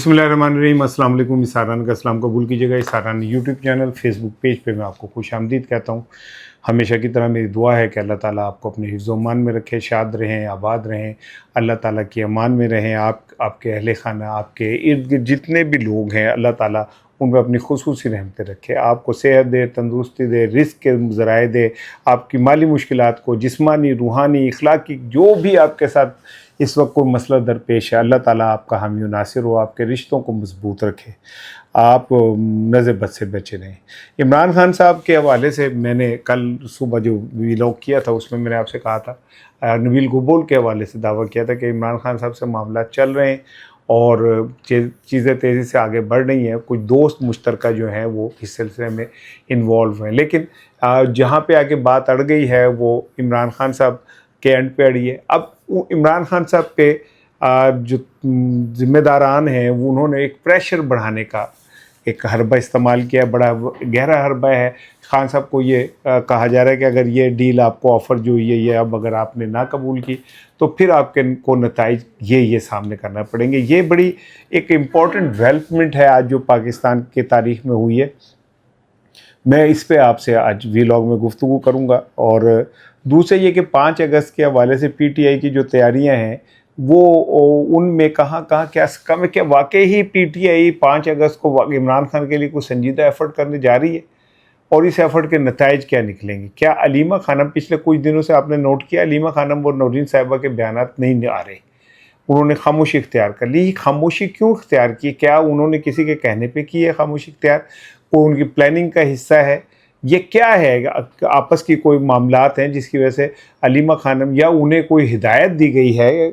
बिस्मिल्लाहिर्रहमानिर्रहीम। अस्सलाम वालेकुम। इसारान का सलाम कबूल कीजिएगा। इसारान यूट्यूब चैनल, फेसबुक पेज पे मैं आपको खुश आमदीद कहता हूँ। हमेशा की तरह मेरी दुआ है कि अल्लाह ताला आपको अपने हिफ्ज़-ओ-मान में रखे, शाद रहें, आबाद रहें, अल्लाह ताला की अमान में रहें। आपके अहले खाना, आपके इर्द गिर्द जितने भी लोग हैं, अल्लाह ताला उन पर अपनी खुसूसी रहमतें रखे, आपको सेहत दे, तंदुरुस्ती दे, रिज़्क़ के ज़राए दे, आपकी माली मुश्किलात को जिस्मानी, रूहानी, इखलाकी जो भी आपके साथ इस वक्त कोई मसला दरपेश है, अल्लाह ताला आपका हामी व नासिर हो, आपके रिश्तों को मजबूत रखे, आप नज़र बद से बचे रहें। इमरान खान साहब के हवाले से मैंने कल सुबह जो व्लॉग किया था उसमें मैंने आपसे कहा था, नबील गबोल के हवाले से दावा किया था कि इमरान खान साहब से मामला चल रहे हैं और चीज़ें तेज़ी से आगे बढ़ रही हैं। कुछ दोस्त मुश्तरका जो हैं वो इस सिलसिले में इन्वॉल्व हैं, लेकिन जहाँ पे आके बात अड़ गई है वो इमरान खान साहब के एंड पे अड़ी है। अब इमरान खान साहब पे जो ज़िम्मेदारान हैं वो उन्होंने एक प्रेशर बढ़ाने का एक हरबा इस्तेमाल किया, बड़ा गहरा हरबा है। खान साहब को ये कहा जा रहा है कि अगर ये डील आपको ऑफ़र जो हुई है ये अब अगर आपने ना कबूल की तो फिर आपके को नताइज ये सामने करना पड़ेंगे। ये बड़ी एक इम्पॉर्टेंट डेवलपमेंट है आज जो पाकिस्तान के तारीख़ में हुई है। मैं इस पे आपसे आज व्लॉग में गुफ्तगू करूँगा। और दूसरे ये कि 5 अगस्त के हवाले से PTI की जो तैयारियाँ हैं वो उनमें कहाँ क्या कम है, क्या वाकई ही PTI 5 अगस्त को इमरान खान के लिए कुछ संजीदा एफ़र्ट करने जा रही है और इस एफ़र्ट के नताइज क्या निकलेंगे। क्या अलीमा खानम, पिछले कुछ दिनों से आपने नोट किया अलीमा खानम और नौरीन साहिबा के बयानात नहीं आ रहे, उन्होंने खामोशी इख्तियार कर ली। खामोशी क्यों इख्तियार की? क्या उन्होंने किसी के कहने पे की है खामोशी इख्तियार? कोई उनकी प्लानिंग का हिस्सा है? ये क्या है? आपस की कोई मामलात हैं जिसकी वजह से अलीमा खानम या उन्हें कोई हिदायत दी गई है,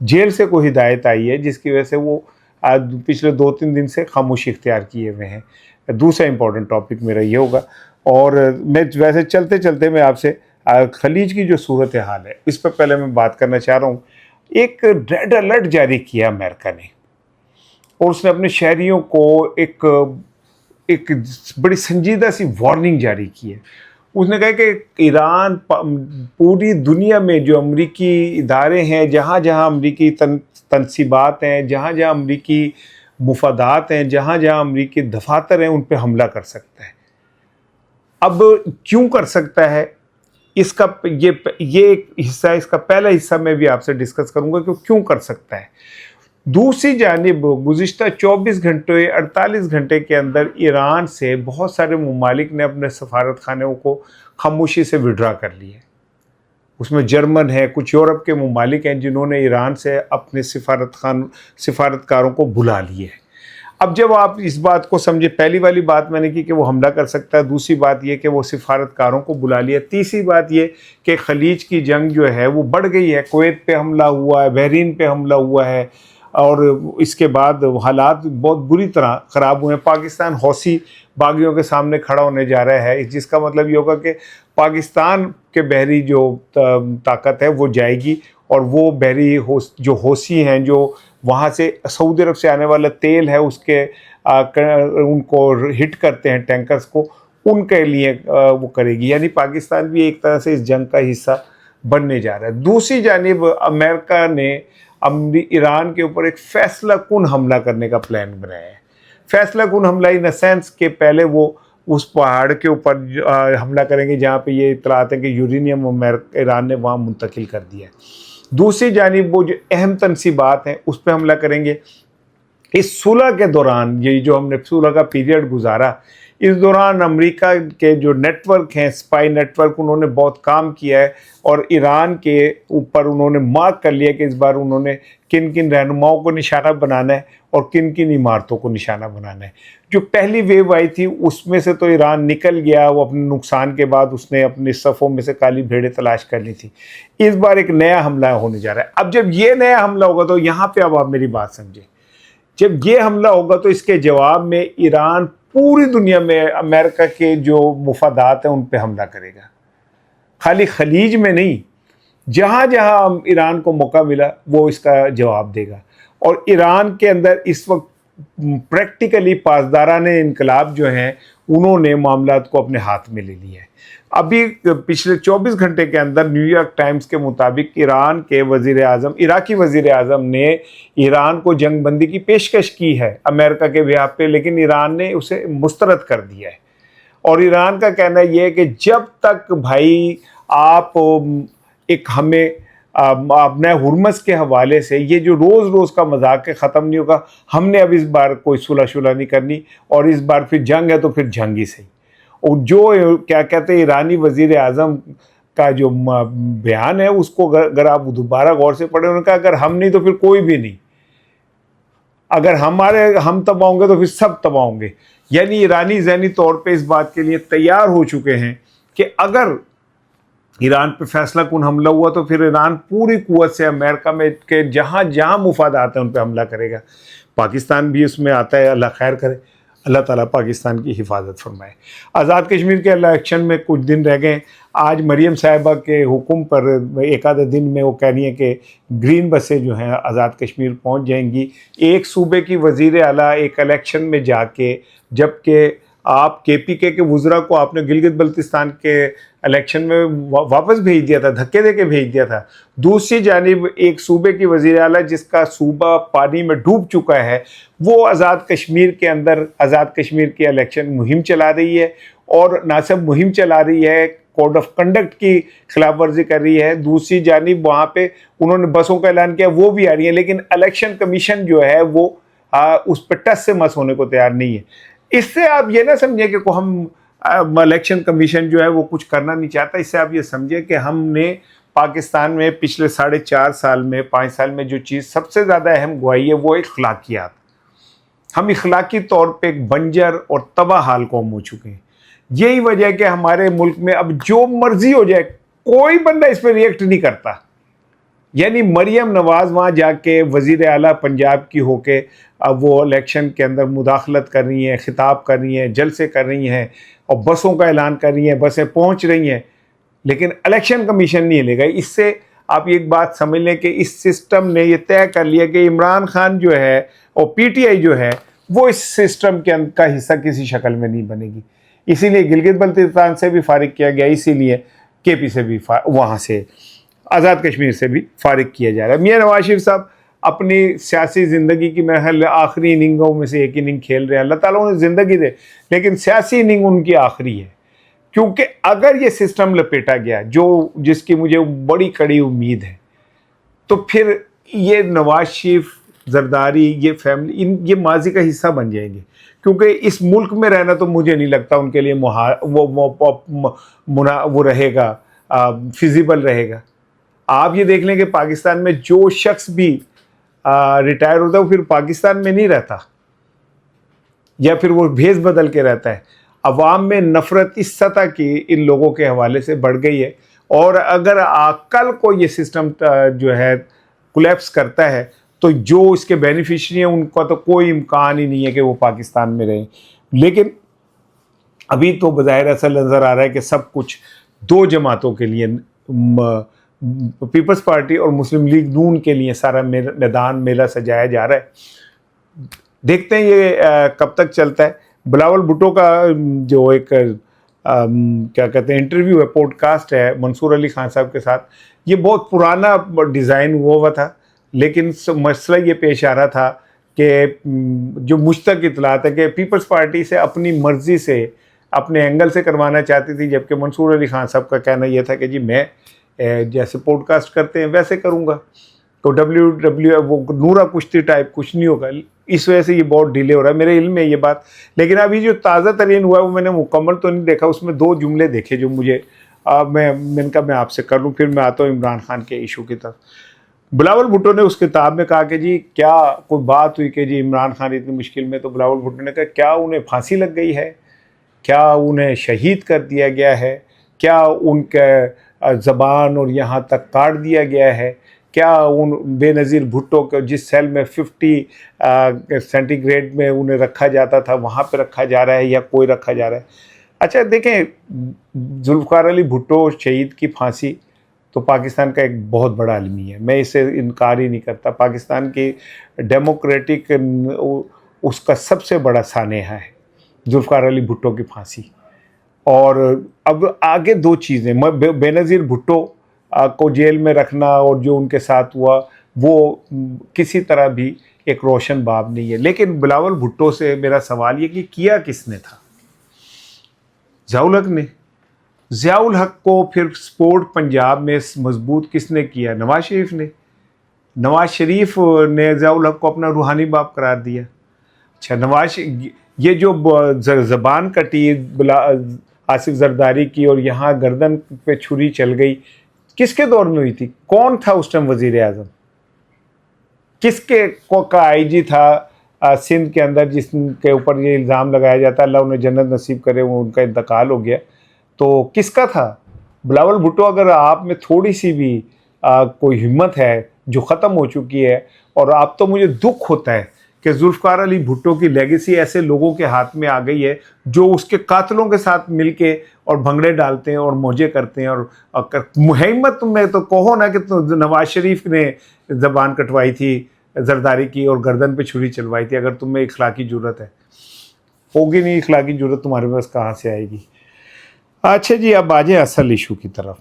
जेल से कोई हिदायत आई है जिसकी वजह से वो पिछले 2-3 दिन से खामोशी इख्तियार किए हुए हैं? दूसरा इंपॉर्टेंट टॉपिक मेरा ये होगा। और मैं वैसे चलते चलते मैं आपसे खलीज की जो सूरत हाल है इस पर पहले मैं बात करना चाह रहा हूँ। एक रेड अलर्ट जारी किया अमेरिका ने और उसने अपने शहरियों को एक बड़ी संजीदा सी वार्निंग जारी की है। उसने कहा कि ईरान पूरी दुनिया में जो अमरीकी इदारे हैं, जहाँ जहाँ अमरीकी तनसीबात हैं, जहाँ जहाँ अमरीकी मुफादात हैं, जहाँ जहाँ अमरीकी दफातर हैं, उन पर हमला कर सकता है। अब क्यों कर सकता है इसका ये एक हिस्सा, इसका पहला हिस्सा मैं भी आपसे डिस्कस करूँगा कि क्यों कर सकता है। दूसरी जानिब गुज़िश्ता 24 घंटे 48 घंटे के अंदर ईरान से बहुत सारे ममालिक ने अपने सफारत खानों को खामोशी से विड्रा कर लिए। उसमें जर्मन है, कुछ यूरोप के ममालिक हैं जिन्होंने ईरान से अपने सिफारतकारों को बुला लिए। अब जब आप इस बात को समझे, पहली वाली बात मैंने की कि वो हमला कर सकता है, दूसरी बात ये कि वो सिफारतकारों को बुला लिया, तीसरी बात ये कि खलीज की जंग जो है वो बढ़ गई है। कुवैत पे हमला हुआ है, बहरीन पे हमला हुआ है और इसके बाद हालात बहुत बुरी तरह ख़राब हुए हैं। पाकिस्तान हौसी बागियों के सामने खड़ा होने जा रहा है, जिसका मतलब ये होगा कि पाकिस्तान के बहरी जो ताकत है वो जाएगी और वो बहरी जो हौसी हैं जो वहाँ से सऊदी अरब से आने वाला तेल है उसके उनको हिट करते हैं टैंकर्स को, उनके लिए वो करेगी। यानी पाकिस्तान भी एक तरह से इस जंग का हिस्सा बनने जा रहा है। दूसरी जानिब अमेरिका ने ईरान के ऊपर एक फैसला कुन हमला करने का प्लान बनाया है। फैसला कुन हमला इन सेंस के पहले वो उस पहाड़ के ऊपर हमला करेंगे जहाँ पे ये इतलात है कि यूरेनियम ईरान ने वहाँ मुंतकिल कर दिया है। दूसरी जानिब वो जो अहम तनसीबात हैं उस पर हमला करेंगे। इस सुलह के दौरान, ये जो हमने सुलह का पीरियड गुजारा, इस दौरान अमेरिका के जो नेटवर्क हैं, स्पाई नेटवर्क, उन्होंने बहुत काम किया है और ईरान के ऊपर उन्होंने मार्क कर लिया कि इस बार उन्होंने किन किन रहनुमाओं को निशाना बनाना है और किन किन इमारतों को निशाना बनाना है। जो पहली वेव आई थी उसमें से तो ईरान निकल गया, वो अपने नुकसान के बाद उसने अपनी सफ़ों में से काली भेड़ें तलाश कर ली थी। इस बार एक नया हमला होने जा रहा है। अब जब ये नया हमला होगा तो यहाँ पर अब आप मेरी बात समझें, जब ये हमला होगा तो इसके जवाब में ईरान पूरी दुनिया में अमेरिका के जो मुफादात हैं उन पे हमला करेगा। खाली खलीज में नहीं, जहाँ जहाँ ईरान को मौका मिला वो इसका जवाब देगा। और ईरान के अंदर इस वक्त प्रैक्टिकली पासदाराने इनकलाब जो हैं उन्होंने मामलात को अपने हाथ में ले लिया है। अभी पिछले 24 घंटे के अंदर न्यूयॉर्क टाइम्स के मुताबिक ईरान के वजीर आज़म, इराकी वजीर आज़म ने ईरान को जंग बंदी की पेशकश की है अमेरिका के बिहाफ पे, लेकिन ईरान ने उसे मुस्तरद कर दिया है। और ईरान का कहना यह है कि जब तक भाई आप एक हमें अपने हुर्मस के हवाले से ये जो रोज़ रोज़ का मजाक है ख़त्म नहीं होगा, हमने अब इस बार कोई सुलह शुलह नहीं करनी, और इस बार फिर जंग है तो फिर जंग ही सही। और जो क्या कहते हैं ईरानी वज़ीर आज़म का जो बयान है उसको अगर आप दोबारा गौर से पढ़ें, उन्होंने कहा अगर हम नहीं तो फिर कोई भी नहीं, अगर हम तबाह तो फिर सब तबाह होंगे। यानी ईरानी ज़हनी तौर पे इस बात के लिए तैयार हो चुके हैं कि अगर ईरान पे फैसला कुन हमला हुआ तो फिर ईरान पूरी कुव्वत से अमेरिका में के जहाँ जहाँ मुफादात हैं उन पे हमला करेगा। पाकिस्तान भी उसमें आता है, अल्लाह खैर करे, अल्लाह ताला पाकिस्तान की हिफाजत फरमाए। आज़ाद कश्मीर के इलेक्शन में कुछ दिन रह गए। आज मरीम साहिबा के हुक्म पर एक आधे दिन में वो कह रही है कि ग्रीन बसें जो हैं आज़ाद कश्मीर पहुंच जाएंगी। एक सूबे की वज़ीर आला एक इलेक्शन में जाके, जबकि आप KPK के वज़रा को आपने गिलगित बल्तिस्तान के इलेक्शन में वापस भेज दिया था, धक्के दे के भेज दिया था। दूसरी जानिब एक सूबे की वज़ीर आला जिसका सूबा पानी में डूब चुका है, वो आज़ाद कश्मीर के अंदर आज़ाद कश्मीर की इलेक्शन मुहिम चला रही है, और ना सिर्फ मुहिम चला रही है, कोड ऑफ कंडक्ट की खिलाफ वर्जी कर रही है। दूसरी जानिब वहाँ पे उन्होंने बसों का ऐलान किया, वो भी आ रही है, लेकिन इलेक्शन कमीशन जो है वो उस पर टस से मस होने को तैयार नहीं है। इससे आप ये ना समझें कि हम इलेक्शन कमीशन जो है वो कुछ करना नहीं चाहता। इससे आप ये समझें कि हमने पाकिस्तान में पिछले 4.5 साल में 5 साल में जो चीज़ सबसे ज़्यादा अहम गवाई है वो इखलाकियात। हम इखलाकी तौर पे एक बंजर और तबाह हाल कौम हो चुके हैं। यही वजह है कि हमारे मुल्क में अब जो मर्जी हो जाए कोई बंदा इस पर रिएक्ट नहीं करता। यानी मरियम नवाज़ वहाँ जाके वज़ीर आला पंजाब की होके अब वो इलेक्शन के अंदर मुदाखलत कर रही हैं, खिताब कर रही हैं, जलसे कर रही हैं और बसों का ऐलान कर रही हैं, बसें पहुँच रही हैं, लेकिन इलेक्शन कमीशन नहीं लेगा। इससे आप एक बात समझ लें कि इस सिस्टम ने ये तय कर लिया कि इमरान खान जो है और PTI जो है वो इस सिस्टम के का हिस्सा किसी शक्ल में नहीं बनेगी। इसीलिए गिलगित बल्तिस्तान से भी फारिग किया गया, इसीलिए KP से भी वहाँ से आज़ाद कश्मीर से भी फारिग किया जा रहा है। मियाँ नवाज शरीफ साहब अपनी सियासी ज़िंदगी की महल आखिरी इनिंगों में से एक इनिंग खेल रहे हैं। अल्लाह ताला उन्हें ज़िंदगी दे, लेकिन सियासी इनिंग उनकी आखिरी है, क्योंकि अगर ये सिस्टम लपेटा गया जिसकी मुझे बड़ी कड़ी उम्मीद है, तो फिर ये नवाज शरीफ, जरदारी, ये फैमिली ये माजी का हिस्सा बन जाएंगे। क्योंकि इस मुल्क में रहना तो मुझे नहीं लगता उनके लिए वो रहेगा, फिजिबल रहेगा। आप ये देख लें कि पाकिस्तान में जो शख्स भी रिटायर होता है वो फिर पाकिस्तान में नहीं रहता, या फिर वो भेस बदल के रहता है। अवाम में नफ़रत इस सतह की इन लोगों के हवाले से बढ़ गई है, और अगर कल को ये सिस्टम जो है कोलैप्स करता है तो जो इसके बेनिफिशरी हैं उनका तो कोई इम्कान ही नहीं है कि वो पाकिस्तान में रहें। लेकिन अभी तो बज़ाहिर ऐसा नज़र आ रहा है कि सब कुछ दो जमातों के लिए, पीपल्स पार्टी और मुस्लिम लीग नून के लिए सारा मैदान मेला सजाया जा रहा है। देखते हैं ये कब तक चलता है। बिलावल भुट्टो का जो एक क्या कहते हैं इंटरव्यू है, पॉडकास्ट है मंसूर अली खान साहब के साथ, ये बहुत पुराना डिज़ाइन हुआ था, लेकिन मसला ये पेश आ रहा था कि जो मुश्तक इतलात है कि पीपल्स पार्टी से अपनी मर्ज़ी से अपने एंगल से करवाना चाहती थी, जबकि मंसूर अली खान साहब का कहना यह था कि जी मैं जैसे पॉडकास्ट करते हैं वैसे करूँगा। तो वो नूरा कुश्ती टाइप कुछ नहीं होगा। इस वजह से ये बहुत डिले हो रहा है, मेरे इल्म में ये बात। लेकिन अभी जो ताज़ा तरीन हुआ है वो मैंने मुकम्मल तो नहीं देखा, उसमें 2 जुमले देखे जो मुझे मैंने कहा मैं आपसे कर लूँ, फिर मैं आता हूँ इमरान खान के इशू की तरफ। बिलावल भुट्टो ने उस किताब में कहा कि जी क्या कोई बात हुई कि जी इमरान खान इतनी मुश्किल में, तो बिलावल भुट्टो ने कहा क्या उन्हें फांसी लग गई है, क्या उन्हें शहीद कर दिया गया है, क्या उनका ज़बान और यहाँ तक काट दिया गया है, क्या उन बेनज़ीर भुट्टो को जिस सेल में 50 सेंटीग्रेड में उन्हें रखा जाता था वहाँ पे रखा जा रहा है या कोई रखा जा रहा है। अच्छा देखें, जुल्फ़िकार अली भुट्टो शहीद की फांसी तो पाकिस्तान का एक बहुत बड़ा अलमिया है, मैं इसे इनकार ही नहीं करता। पाकिस्तान की डेमोक्रेटिक उसका सबसे बड़ा सानेहा है जुल्फ़िकार अली भुट्टो की फांसी। اور اب آگے دو چیزیں، بینظیر بھٹو کو جیل میں رکھنا اور جو ان کے ساتھ ہوا وہ کسی طرح بھی ایک روشن باب نہیں ہے، لیکن بلاول بھٹو سے میرا سوال یہ کہ کیا کس نے تھا؟ ضیاء الحق نے۔ ضیاء الحق کو پھر سپورٹ پنجاب میں مضبوط کس نے کیا؟ نواز شریف نے۔ نواز شریف نے ضیاء الحق کو اپنا روحانی باپ قرار دیا۔ اچھا، یہ جو زبان کٹی آصف زرداری کی اور یہاں گردن پہ چھری چل گئی، کس کے دور میں ہوئی تھی؟ کون تھا اس ٹائم وزیر اعظم؟ کس کے کا آئی جی تھا سندھ کے اندر جس کے اوپر یہ الزام لگایا جاتا؟ اللہ انہیں جنت نصیب کرے، وہ ان کا انتقال ہو گیا، تو کس کا تھا؟ بلاول بھٹو۔ اگر آپ میں تھوڑی سی بھی کوئی ہمت ہے جو ختم ہو چکی ہے، اور آپ تو مجھے دکھ ہوتا ہے کہ ذوالفقار علی بھٹو کی لیگیسی ایسے لوگوں کے ہاتھ میں آ گئی ہے جو اس کے قاتلوں کے ساتھ مل کے اور بھنگڑے ڈالتے ہیں اور موجے کرتے ہیں، اور ہمت میں تو کہو نا کہ نواز شریف نے زبان کٹوائی تھی زرداری کی اور گردن پہ چھری چلوائی تھی، اگر تم میں اخلاقی جرت ہے، ہوگی نہیں اخلاقی جرت تمہارے پاس کہاں سے آئے گی؟ اچھا جی، اب آ جائیں اصل ایشو کی طرف۔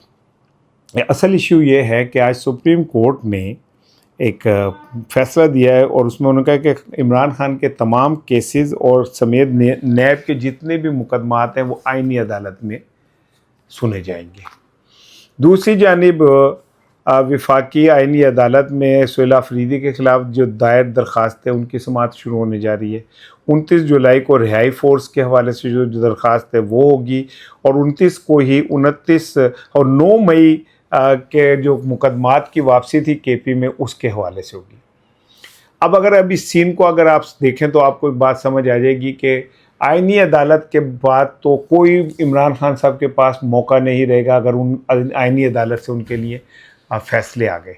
اصل ایشو یہ ہے کہ آج سپریم کورٹ نے ایک فیصلہ دیا ہے، اور اس میں انہوں نے کہا کہ عمران خان کے تمام کیسز اور سمیت نیب کے جتنے بھی مقدمات ہیں وہ آئینی عدالت میں سنے جائیں گے۔ دوسری جانب وفاقی آئینی عدالت میں سہیل آفریدی کے خلاف جو دائر درخواست ہے ان کی سماعت شروع ہونے جا رہی ہے۔ 29 جولائی کو رہائی فورس کے حوالے سے جو درخواست ہے وہ ہوگی، اور 29 کو ہی 29 اور 9 مئی کے جو مقدمات کی واپسی تھی کے پی میں اس کے حوالے سے ہوگی۔ اب اگر اب اس سین کو اگر آپ دیکھیں تو آپ کو ایک بات سمجھ آ جائے گی کہ آئینی عدالت کے بعد تو کوئی عمران خان صاحب کے پاس موقع نہیں رہے گا اگر ان آئینی عدالت سے ان کے لیے فیصلے آ گئے۔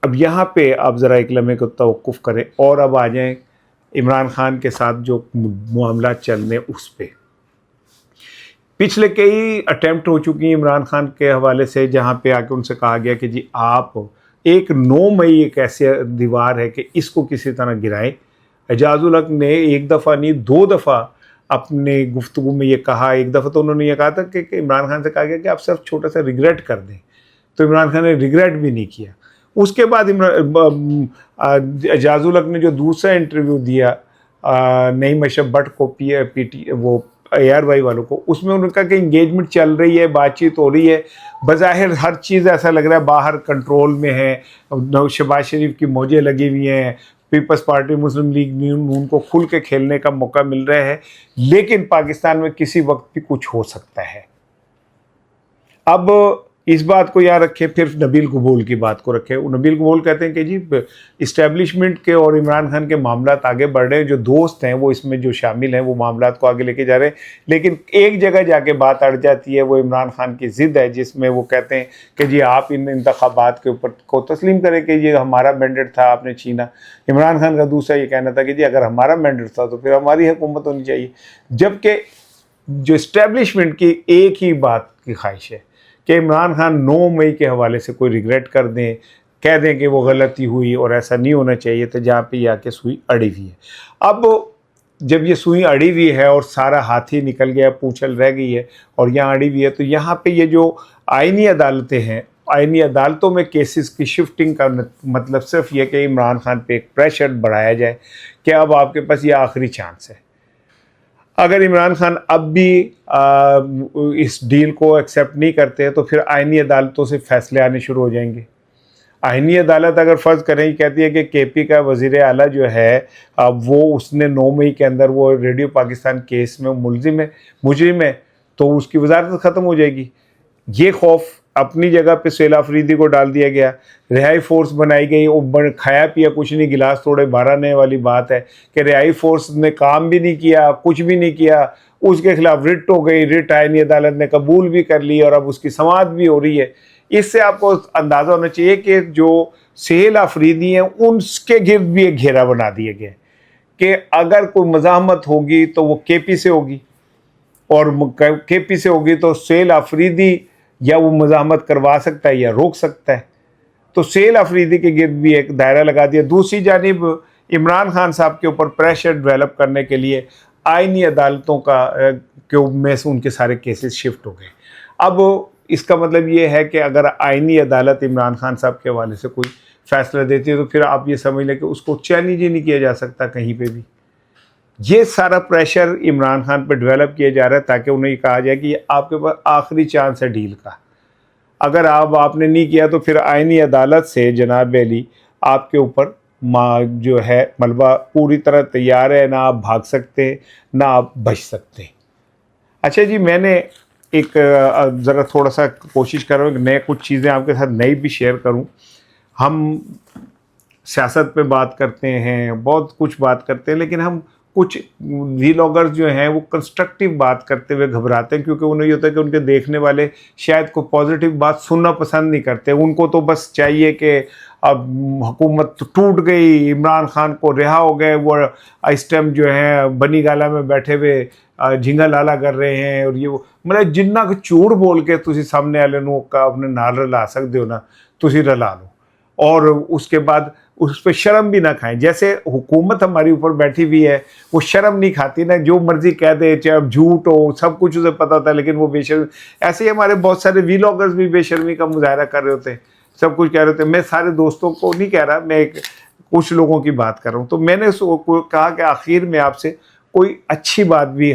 اب یہاں پہ آپ ذرا ایک لمحے کو توقف کریں اور اب آ جائیں عمران خان کے ساتھ جو معاملات چل رہے ہیں اس پہ۔ پچھلے کئی اٹیمپٹ ہو چکی ہیں عمران خان کے حوالے سے، جہاں پہ آ کے ان سے کہا گیا کہ جی آپ 9 مئی ایک ایسی دیوار ہے کہ اس کو کسی طرح گرائیں۔ اعجاز الحق نے ایک دفعہ نہیں 2 دفعہ اپنے گفتگو میں یہ کہا۔ ایک دفعہ تو انہوں نے یہ کہا تھا کہ عمران خان سے کہا گیا کہ آپ صرف چھوٹا سا ریگریٹ کر دیں، تو عمران خان نے ریگریٹ بھی نہیں کیا۔ اس کے بعد اعجاز الحق نے جو دوسرا انٹرویو دیا نعیم اشرف بٹ کو پی ٹی وہ اے آر وائی والوں کو، اس میں انہوں نے کہا کہ انگیجمنٹ چل رہی ہے، بات چیت ہو رہی ہے، بظاہر ہر چیز ایسا لگ رہا ہے باہر کنٹرول میں ہے، شہباز شریف کی موجیں لگی ہوئی ہیں، پیپلز پارٹی مسلم لیگ نون کو کھل کے کھیلنے کا موقع مل رہا ہے، لیکن پاکستان میں کسی وقت بھی کچھ ہو سکتا ہے۔ اب اس بات کو یاد رکھیں، پھر نبیل قبول کی بات کو رکھیں۔ نبیل قبول کہتے ہیں کہ جی اسٹیبلشمنٹ کے اور عمران خان کے معاملات آگے بڑھ رہے ہیں، جو دوست ہیں وہ اس میں جو شامل ہیں وہ معاملات کو آگے لے کے جا رہے ہیں، لیکن ایک جگہ جا کے بات اڑ جاتی ہے، وہ عمران خان کی ضد ہے، جس میں وہ کہتے ہیں کہ جی آپ ان انتخابات کے اوپر کو تسلیم کریں کہ یہ ہمارا مینڈیٹ تھا، آپ نے چھینا۔ عمران خان کا دوسرا یہ کہنا تھا کہ جی اگر ہمارا مینڈیٹ تھا تو پھر ہماری حکومت ہونی چاہیے، جبکہ جو اسٹیبلشمنٹ کی ایک ہی بات کی خواہش ہے کہ عمران خان 9 مئی کے حوالے سے کوئی ریگریٹ کر دیں، کہہ دیں کہ وہ غلطی ہوئی اور ایسا نہیں ہونا چاہیے تھا، جہاں پہ یہ آ کے سوئی اڑی ہوئی ہے۔ اب جب یہ سوئی اڑی ہوئی ہے اور سارا ہاتھی نکل گیا، پونچھل رہ گئی ہے اور یہاں اڑی ہوئی ہے، تو یہاں پہ یہ جو آئینی عدالتیں ہیں، آئینی عدالتوں میں کیسز کی شفٹنگ کا مطلب صرف یہ کہ عمران خان پہ ایک پریشر بڑھایا جائے کہ اب آپ کے پاس یہ آخری چانس ہے۔ اگر عمران خان اب بھی اس ڈیل کو ایکسیپٹ نہیں کرتے تو پھر آئینی عدالتوں سے فیصلے آنے شروع ہو جائیں گے۔ آئینی عدالت اگر فرض کریں یہ کہتی ہے کہ کے پی کا وزیر اعلیٰ جو ہے وہ اس نے 9 مئی کے اندر وہ ریڈیو پاکستان کیس میں مجرم ہے، تو اس کی وزارت ختم ہو جائے گی۔ یہ خوف اپنی جگہ پہ سہیل آفریدی کو ڈال دیا گیا، رہائی فورس بنائی گئی، وہ کھایا پیا کچھ نہیں، گلاس توڑے بھرانے والی بات ہے کہ رہائی فورس نے کام بھی نہیں کیا، کچھ بھی نہیں کیا، اس کے خلاف رٹ ہو گئی، رٹ آئینی عدالت نے قبول بھی کر لی اور اب اس کی سماعت بھی ہو رہی ہے۔ اس سے آپ کو اندازہ ہونا چاہیے کہ جو سہیل آفریدی ہیں ان کے گرد بھی ایک گھیرا بنا دیا گیا کہ اگر کوئی مزاحمت ہوگی تو وہ کے پی سے ہوگی، اور کے پی سے ہوگی تو سہیل آفریدی یا وہ مزاحمت کروا سکتا ہے یا روک سکتا ہے، تو سہیل آفریدی کے گرد بھی ایک دائرہ لگا دیا۔ دوسری جانب عمران خان صاحب کے اوپر پریشر ڈیولپ کرنے کے لیے آئینی عدالتوں के में से उनके सारे केसेस शिफ्ट हो गए। अब इसका मतलब ये है कि अगर आईनी अदालत इमरान खान साहब के हवाले से कोई फैसला देती है तो फिर आप ये समझ लें कि उसको चैलेंज ही नहीं किया जा सकता कहीं पे भी। ये सारा प्रेशर इमरान खान पर डेवलप किया जा रहा है ताकि उन्हें कहा जाए कि ये आपके पास आखिरी चांस है डील का, अगर आपने नहीं किया तो फिर आईनी अदालत से जनाब अली आपके ऊपर जो है मलबा पूरी तरह तैयार है, ना आप भाग सकते ना आप बच सकते। अच्छा जी, मैंने एक ज़रा थोड़ा सा कोशिश कर रहा हूँ कि मैं कुछ चीज़ें आपके साथ नई भी शेयर करूँ। हम सियासत पे बात करते हैं, बहुत कुछ बात करते हैं, लेकिन हम कुछ व्लॉगर्स जो हैं वो कंस्ट्रक्टिव बात करते हुए घबराते हैं, क्योंकि उन्हें ये होता है कि उनके देखने वाले शायद कोई पॉजिटिव बात सुनना पसंद नहीं करते। उनको तो बस चाहिए कि अब हुकूमत टूट गई, इमरान खान को रिहा हो गए, वो इस टाइम जो है बनी गाला में बैठे हुए झिंगा लाला कर रहे हैं, और ये वो मतलब जिन्ना को झूठ बोल के तुसी सामने वाले नूं का अपने नाल रला सकते हो ना, तुसी रला लो, और उसके बाद उस पर शर्म भी ना खाएं। जैसे हुकूमत हमारी ऊपर बैठी हुई है, वो शर्म नहीं खाती ना, जो मर्जी कह दे, चाहे अब झूठ हो, सब कुछ उसे पता था लेकिन वो बेशर्म। ऐसे ही हमारे बहुत सारे व्लॉगर्स भी बेशर्मी का मुजाहरा कर रहे होते हैं, सब कुछ कह रहे होते हैं। मैं सारे दोस्तों को नहीं कह रहा, मैं कुछ लोगों की बात कर रहा हूँ। तो मैंने कहा कि आखिर में आपसे कोई अच्छी बात भी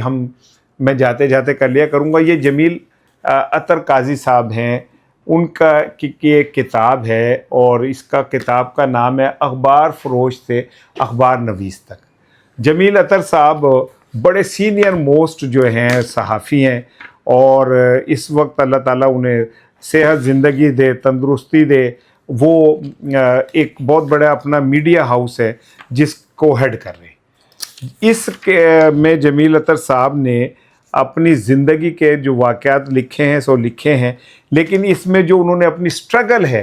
मैं जाते जाते कर लिया करूँगा। ये जमील अतर काजी साहब हैं, उनका की एक किताब है, और इसका किताब का नाम है अखबार फरोश से अखबार नवीस तक। जमील अतर साहब बड़े सीनियर मोस्ट जो हैं सहाफ़ी हैं, और इस वक्त अल्लाह ताला उन्हें सेहत ज़िंदगी दे, तंदुरुस्ती दे। वो एक बहुत बड़ा अपना मीडिया हाउस है जिसको हेड कर रहे हैं। में जमील अतर साहब ने अपनी ज़िंदगी के जो वाक़यात लिखे हैं सो लिखे हैं, लेकिन इसमें जो उन्होंने अपनी स्ट्रगल है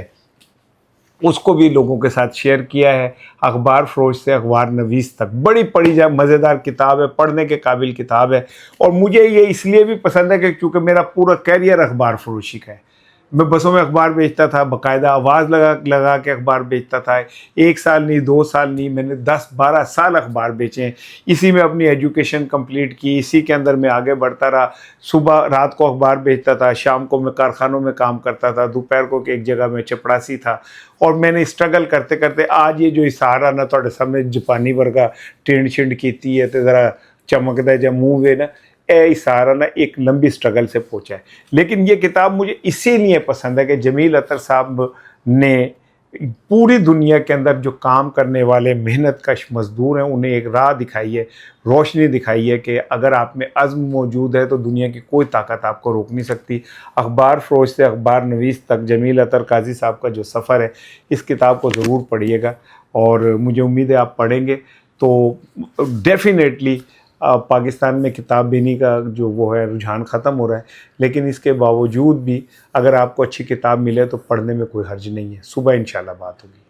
उसको भी लोगों के साथ शेयर किया है। अखबार फरोश से अखबार नवीस तक बड़ी पढ़ी जाए मज़ेदार किताब है, पढ़ने के काबिल किताब है। और मुझे ये इसलिए भी पसंद है कि क्योंकि मेरा पूरा कैरियर अखबार फरोशी का है। मैं बसों में अखबार बेचता था, बाकायदा आवाज़ लगा के अखबार बेचता था। 1 साल नहीं, 2 साल नहीं, मैंने 10-12 साल अखबार बेचे हैं। इसी में अपनी एजुकेशन कंप्लीट की, इसी के अंदर मैं आगे बढ़ता रहा। सुबह रात को अखबार बेचता था, शाम को मैं कारखानों में काम करता था, दोपहर को एक जगह में चपड़ासी था। और मैंने स्ट्रगल करते करते आज ये जो इशारा ना थोड़े सामने जापानी वर्गा टेंड छिंड की है तो ज़रा चमकदा जा मुँह वे ना, ए सारा ना एक लंबी स्ट्रगल से पहुंचा है। लेकिन ये किताब मुझे इसीलिए पसंद है कि जमील अतर साहब ने पूरी दुनिया के अंदर जो काम करने वाले मेहनत कश मज़दूर हैं उन्हें एक राह दिखाई है, रोशनी दिखाई है कि अगर आप में अज़्म मौजूद है तो दुनिया की कोई ताकत आपको रोक नहीं सकती। अखबार फरोश से अखबार नवीस तक जमील अतर काजी साहब का जो सफ़र है, इस किताब को ज़रूर पढ़िएगा, और मुझे उम्मीद है आप पढ़ेंगे तो डेफिनेटली पाकिस्तान में किताब बीनी का जो वो है रुझान ख़त्म हो रहा है, लेकिन इसके बावजूद भी अगर आपको अच्छी किताब मिले तो पढ़ने में कोई हर्ज नहीं है। सुबह इंशाल्लाह बात होगी।